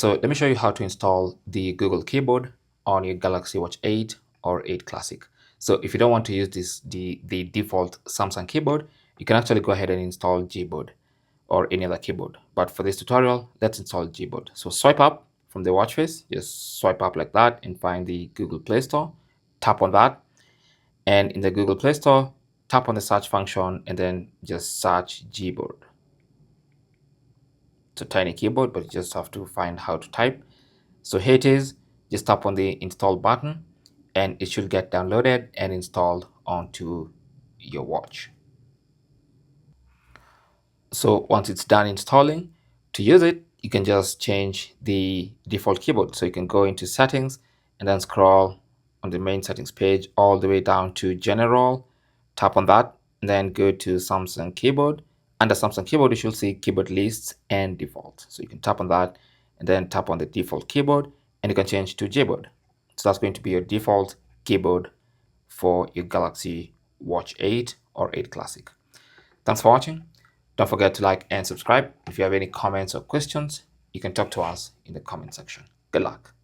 So let me show you how to install the Google keyboard on your Galaxy Watch 8 or 8 Classic. So if you don't want to use the default Samsung keyboard, you can actually go ahead and install Gboard or any other keyboard. But for this tutorial, let's install Gboard. So swipe up from the watch face, just swipe up like that and find the Google Play Store. Tap on that. And in the Google Play Store, tap on the search function and then just search Gboard. It's a tiny keyboard, but you just have to find how to type. So here it is. Just tap on the install button and it should get downloaded and installed onto your watch. So once it's done installing, to use it, you can just change the default keyboard. So you can go into settings and then scroll on the main settings page all the way down to general, tap on that, and then go to Samsung keyboard. Under Samsung keyboard, you should see keyboard lists and default. So you can tap on that and then tap on the default keyboard and you can change to Gboard. So that's going to be your default keyboard for your Galaxy Watch 8 or 8 Classic. Thanks for watching. Don't forget to like and subscribe. If you have any comments or questions, you can talk to us in the comment section. Good luck.